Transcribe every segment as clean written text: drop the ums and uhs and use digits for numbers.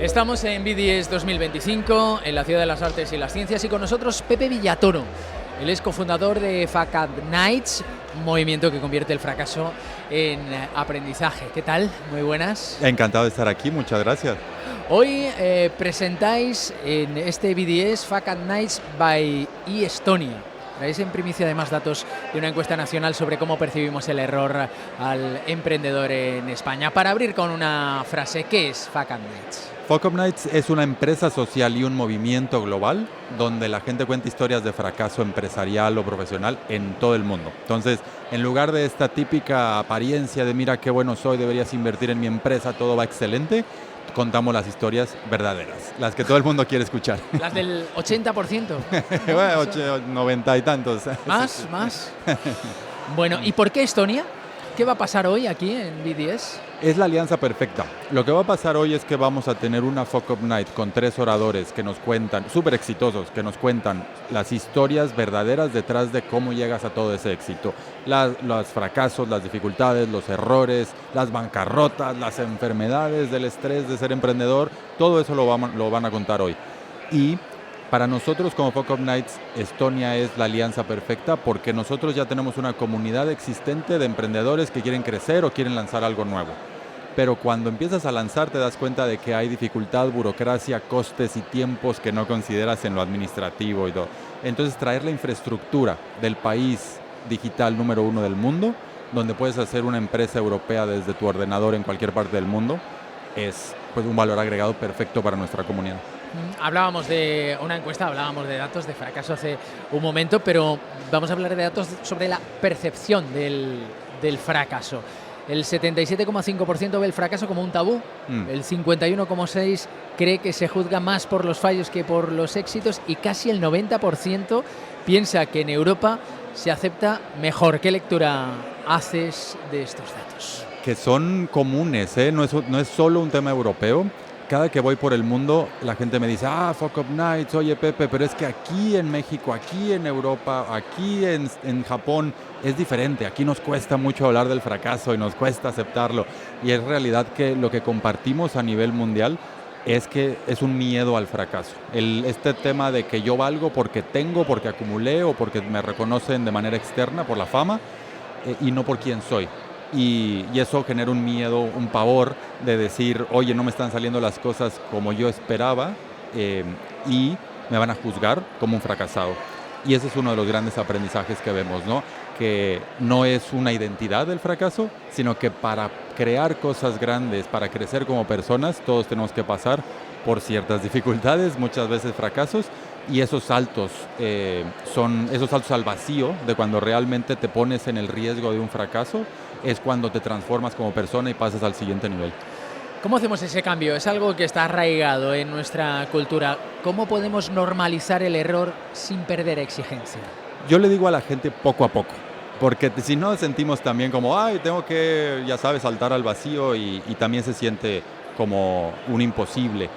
Estamos en BDS 2025, en la Ciudad de las Artes y las Ciencias, y con nosotros Pepe Villatoro. Él es cofundador de Fuck Up Nights, un movimiento que convierte el fracaso en aprendizaje. ¿Qué tal? Muy buenas. Encantado de estar aquí, muchas gracias. Hoy presentáis en este BDS Fuck Up Nights by eStonia. Traéis en primicia además datos de una encuesta nacional sobre cómo percibimos el error al emprendedor en España. Para abrir con una frase, ¿qué es Fuck Up Nights? Fuck Up Nights es una empresa social y un movimiento global donde la gente cuenta historias de fracaso empresarial o profesional en todo el mundo. Entonces, en lugar de esta típica apariencia de mira qué bueno soy, deberías invertir en mi empresa, todo va excelente, contamos las historias verdaderas, las que todo el mundo quiere escuchar. Las del 80%. Bueno, 90 y tantos. Más. Bueno, ¿y por qué Estonia? ¿Qué va a pasar hoy aquí en BDS? Es la alianza perfecta. Lo que va a pasar hoy es que vamos a tener una Fuck Up Night con 3 oradores que nos cuentan, súper exitosos, que nos cuentan las historias verdaderas detrás de cómo llegas a todo ese éxito. Los fracasos, las dificultades, los errores, las bancarrotas, las enfermedades, del estrés de ser emprendedor, todo eso lo van a contar hoy. Y para nosotros como Fuck Up Nights, Estonia es la alianza perfecta porque nosotros ya tenemos una comunidad existente de emprendedores que quieren crecer o quieren lanzar algo nuevo. Pero cuando empiezas a lanzar te das cuenta de que hay dificultad, burocracia, costes y tiempos que no consideras en lo administrativo y todo. Entonces traer la infraestructura del país digital número 1 del mundo, donde puedes hacer una empresa europea desde tu ordenador en cualquier parte del mundo, es pues un valor agregado perfecto para nuestra comunidad. Hablábamos de una encuesta, hablábamos de datos de fracaso hace un momento, pero vamos a hablar de datos sobre la percepción del fracaso. El 77,5% ve el fracaso como un tabú, el 51,6% cree que se juzga más por los fallos que por los éxitos y casi el 90% piensa que en Europa se acepta mejor. ¿Qué lectura haces de estos datos? Que son comunes, no es solo un tema europeo. Cada que voy por el mundo, la gente me dice, Fuck Up Nights, oye Pepe, pero es que aquí en México, aquí en Europa, aquí en Japón, es diferente. Aquí nos cuesta mucho hablar del fracaso y nos cuesta aceptarlo. Y es realidad que lo que compartimos a nivel mundial es que es un miedo al fracaso. Este tema de que yo valgo porque tengo, porque acumulé o porque me reconocen de manera externa por la fama y no por quién soy. Y eso genera un miedo, un pavor de decir, oye, no me están saliendo las cosas como yo esperaba y me van a juzgar como un fracasado. Y ese es uno de los grandes aprendizajes que vemos, ¿no? Que no es una identidad del fracaso, sino que para crear cosas grandes, para crecer como personas, todos tenemos que pasar por ciertas dificultades, muchas veces fracasos, y esos saltos son esos saltos al vacío de cuando realmente te pones en el riesgo de un fracaso, es cuando te transformas como persona y pasas al siguiente nivel. ¿Cómo hacemos ese cambio? Es algo que está arraigado en nuestra cultura. ¿Cómo podemos normalizar el error sin perder exigencia? Yo le digo a la gente poco a poco, porque si no sentimos también como, tengo que, ya sabes, saltar al vacío y también se siente como un imposible.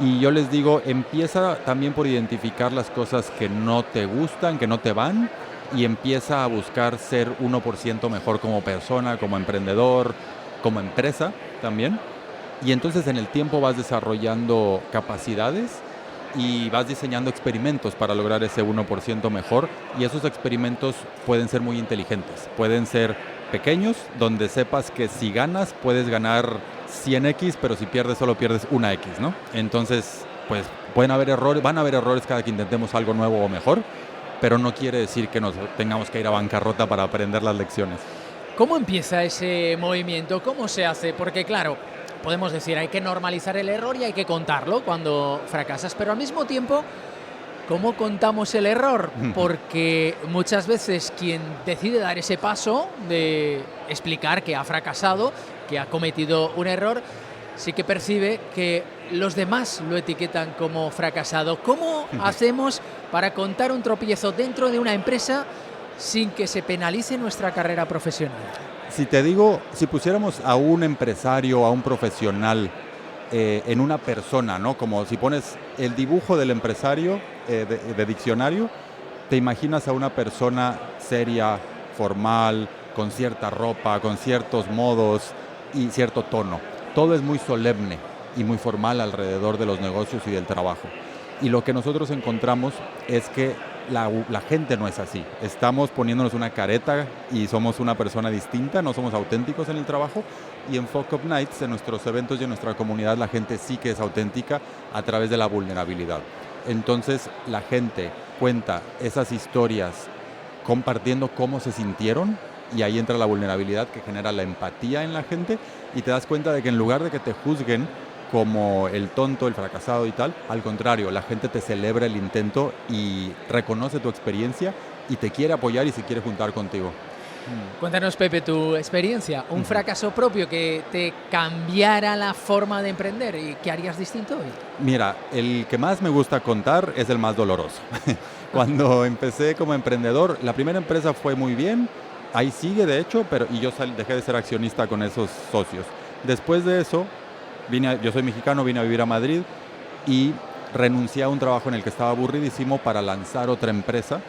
Y yo les digo, empieza también por identificar las cosas que no te gustan, que no te van, y empieza a buscar ser 1% mejor como persona, como emprendedor, como empresa también. Y entonces en el tiempo vas desarrollando capacidades y vas diseñando experimentos para lograr ese 1% mejor. Y esos experimentos pueden ser muy inteligentes, pueden ser pequeños, donde sepas que si ganas puedes ganar 100x, pero si pierdes solo pierdes 1x, ¿no? Entonces, pues van a haber errores cada que intentemos algo nuevo o mejor, pero no quiere decir que nos tengamos que ir a bancarrota para aprender las lecciones. ¿Cómo empieza ese movimiento? ¿Cómo se hace? Porque claro, podemos decir, hay que normalizar el error y hay que contarlo cuando fracasas, pero al mismo tiempo, ¿cómo contamos el error? Porque muchas veces quien decide dar ese paso de explicar que ha fracasado, que ha cometido un error, sí que percibe que los demás lo etiquetan como fracasado. ¿Cómo hacemos para contar un tropiezo dentro de una empresa sin que se penalice nuestra carrera profesional? Si te digo, si pusiéramos a un empresario, a un profesional en una persona, ¿no? Como si pones el dibujo del empresario de diccionario, te imaginas a una persona seria, formal, con cierta ropa, con ciertos modos y cierto tono. Todo es muy solemne. y muy formal alrededor de los negocios y del trabajo. Y lo que nosotros encontramos es que la gente no es así. Estamos poniéndonos una careta y somos una persona distinta, no somos auténticos en el trabajo. Y en Fuck Up Nights, en nuestros eventos y en nuestra comunidad, la gente sí que es auténtica a través de la vulnerabilidad. Entonces la gente cuenta esas historias compartiendo cómo se sintieron, y ahí entra la vulnerabilidad que genera la empatía en la gente, y te das cuenta de que en lugar de que te juzguen como el tonto, el fracasado y tal, al contrario, la gente te celebra el intento y reconoce tu experiencia y te quiere apoyar y se quiere juntar contigo. Cuéntanos, Pepe, tu experiencia, un fracaso propio que te cambiara la forma de emprender y qué harías distinto hoy. Mira, el que más me gusta contar es el más doloroso. Cuando empecé como emprendedor, la primera empresa fue muy bien, ahí sigue de hecho, y yo dejé de ser accionista con esos socios. Después de eso, yo soy mexicano, vine a vivir a Madrid y renuncié a un trabajo en el que estaba aburridísimo para lanzar otra empresa,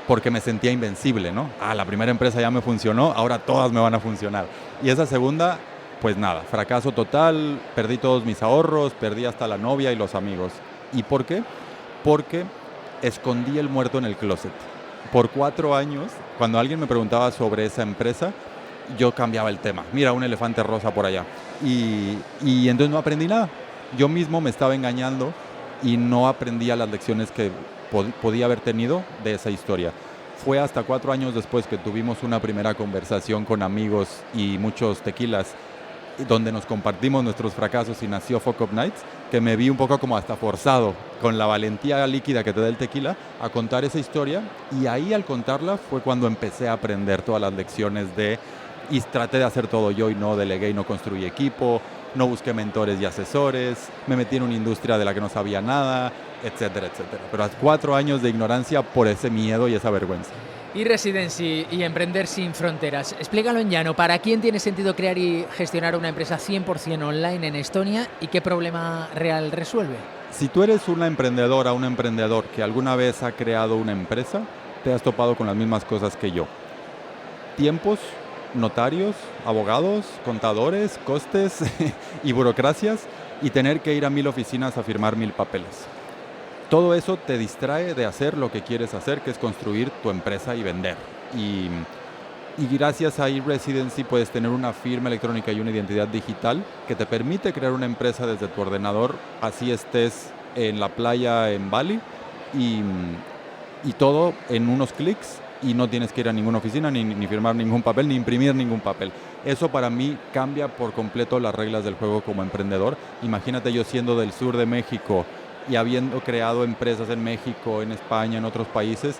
porque me sentía invencible, ¿no? La primera empresa ya me funcionó, ahora todas me van a funcionar. Y esa segunda, pues nada, fracaso total, perdí todos mis ahorros, perdí hasta la novia y los amigos. ¿Y por qué? Porque escondí el muerto en el closet. Por 4 años, cuando alguien me preguntaba sobre esa empresa, yo cambiaba el tema. Mira, un elefante rosa por allá. Y entonces no aprendí nada. Yo mismo me estaba engañando y no aprendía las lecciones que podía haber tenido de esa historia. Fue hasta 4 años después que tuvimos una primera conversación con amigos y muchos tequilas, donde nos compartimos nuestros fracasos y nació Fuck Up Nights, que me vi un poco como hasta forzado, con la valentía líquida que te da el tequila, a contar esa historia. Y ahí, al contarla, fue cuando empecé a aprender todas las lecciones y traté de hacer todo yo y no delegué y no construí equipo, no busqué mentores y asesores, me metí en una industria de la que no sabía nada, etcétera, etcétera. Pero a 4 años de ignorancia por ese miedo y esa vergüenza. Y Residency y Emprender sin Fronteras. Explícalo en llano. ¿Para quién tiene sentido crear y gestionar una empresa 100% online en Estonia y qué problema real resuelve? Si tú eres una emprendedora o un emprendedor que alguna vez ha creado una empresa, te has topado con las mismas cosas que yo. Tiempos, notarios, abogados, contadores, costes y burocracias, y tener que ir a 1000 oficinas a firmar 1000 papeles. Todo eso te distrae de hacer lo que quieres hacer, que es construir tu empresa y vender. Y gracias a eResidency puedes tener una firma electrónica y una identidad digital que te permite crear una empresa desde tu ordenador, así estés en la playa en Bali, y todo en unos clics, y no tienes que ir a ninguna oficina, ni firmar ningún papel, ni imprimir ningún papel. Eso para mí cambia por completo las reglas del juego como emprendedor. Imagínate yo siendo del sur de México y habiendo creado empresas en México, en España, en otros países,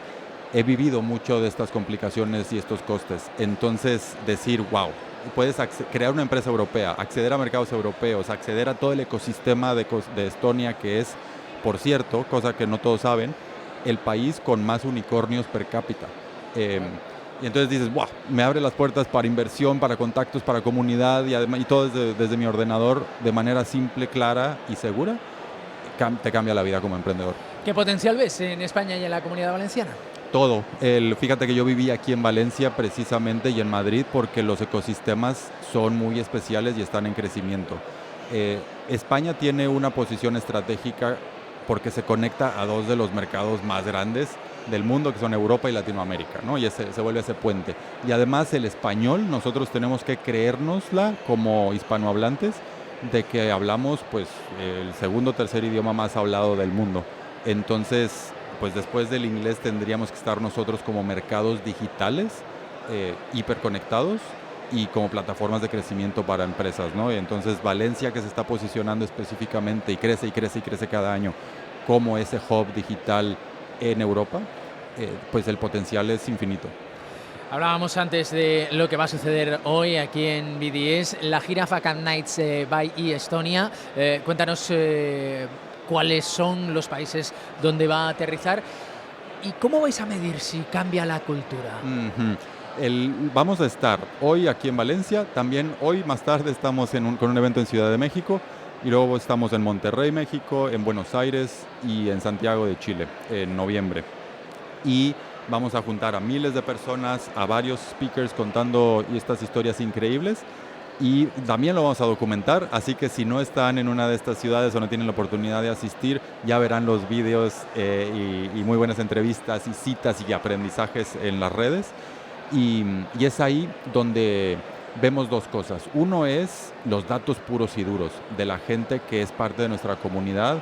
he vivido mucho de estas complicaciones y estos costes. Entonces, decir, wow, puedes crear una empresa europea, acceder a mercados europeos, acceder a todo el ecosistema de Estonia, que es, por cierto, cosa que no todos saben, el país con más unicornios per cápita. Y entonces dices, wow, me abre las puertas para inversión, para contactos, para comunidad, y todo desde mi ordenador, de manera simple, clara y segura. Te cambia la vida como emprendedor. ¿Qué potencial ves en España y en la Comunidad Valenciana? Todo. Fíjate que yo viví aquí en Valencia precisamente y en Madrid porque los ecosistemas son muy especiales y están en crecimiento. España tiene una posición estratégica porque se conecta a 2 de los mercados más grandes del mundo, que son Europa y Latinoamérica, ¿no? Y se vuelve ese puente. Y además el español, nosotros tenemos que creérnosla como hispanohablantes, de que hablamos pues el segundo o tercer idioma más hablado del mundo. Entonces, pues después del inglés tendríamos que estar nosotros como mercados digitales, hiperconectados, y como plataformas de crecimiento para empresas, ¿no? Y entonces Valencia, que se está posicionando específicamente y crece y crece y crece cada año como ese hub digital en Europa, pues el potencial es infinito. Hablábamos antes de lo que va a suceder hoy aquí en BDS, la gira Fuck Up Nights by eStonia. Cuéntanos cuáles son los países donde va a aterrizar y cómo vais a medir si cambia la cultura. Vamos a estar hoy aquí en Valencia, también hoy más tarde estamos con un evento en Ciudad de México, y luego estamos en Monterrey, México, en Buenos Aires y en Santiago de Chile en noviembre. Y vamos a juntar a miles de personas, a varios speakers contando estas historias increíbles. y también lo vamos a documentar, así que si no están en una de estas ciudades o no tienen la oportunidad de asistir, ya verán los vídeos y muy buenas entrevistas y citas y aprendizajes en las redes. Y es ahí donde vemos dos cosas. Uno es los datos puros y duros de la gente que es parte de nuestra comunidad,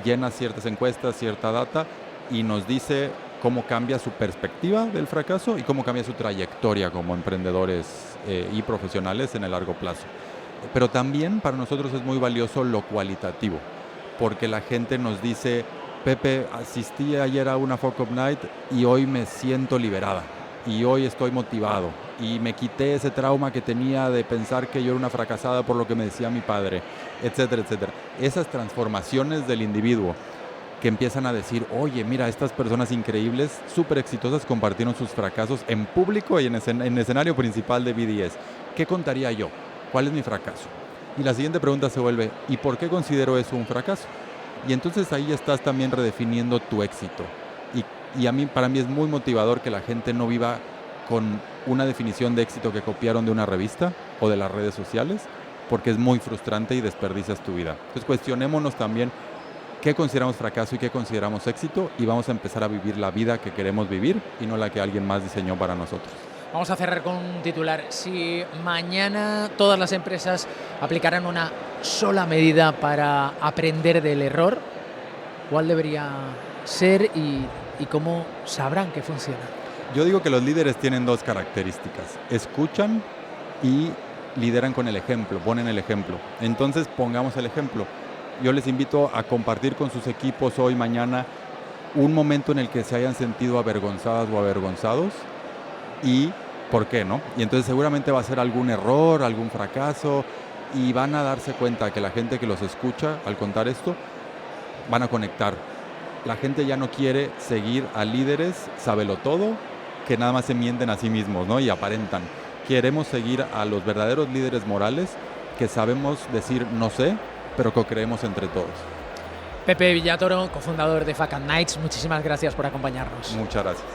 llena ciertas encuestas, cierta data y nos dice cómo cambia su perspectiva del fracaso y cómo cambia su trayectoria como emprendedores y profesionales en el largo plazo. Pero también para nosotros es muy valioso lo cualitativo, porque la gente nos dice, Pepe, asistí ayer a una Fuck Up Night y hoy me siento liberada y hoy estoy motivado y me quité ese trauma que tenía de pensar que yo era una fracasada por lo que me decía mi padre, etcétera, etcétera. Esas transformaciones del individuo que empiezan a decir, oye, mira, estas personas increíbles, súper exitosas, compartieron sus fracasos en público y en el escenario principal de BDS. ¿Qué contaría yo? ¿Cuál es mi fracaso? Y la siguiente pregunta se vuelve, ¿y por qué considero eso un fracaso? Y entonces ahí estás también redefiniendo tu éxito. Y para mí es muy motivador que la gente no viva con una definición de éxito que copiaron de una revista o de las redes sociales, porque es muy frustrante y desperdicias tu vida. Entonces cuestionémonos también qué consideramos fracaso y qué consideramos éxito y vamos a empezar a vivir la vida que queremos vivir y no la que alguien más diseñó para nosotros. Vamos a cerrar con un titular. Si mañana todas las empresas aplicaran una sola medida para aprender del error, ¿cuál debería ser y cómo sabrán que funciona? Yo digo que los líderes tienen dos características. Escuchan y lideran con el ejemplo, ponen el ejemplo. Entonces pongamos el ejemplo. Yo les invito a compartir con sus equipos hoy, mañana, un momento en el que se hayan sentido avergonzadas o avergonzados y por qué, ¿no? Y entonces seguramente va a ser algún error, algún fracaso y van a darse cuenta que la gente que los escucha al contar esto van a conectar. La gente ya no quiere seguir a líderes sabelotodo que nada más se mienten a sí mismos, ¿no? Y aparentan. Queremos seguir a los verdaderos líderes morales que sabemos decir no sé, pero que creemos entre todos. Pepe Villatoro, cofundador de Fuck Up Nights, muchísimas gracias por acompañarnos. Muchas gracias.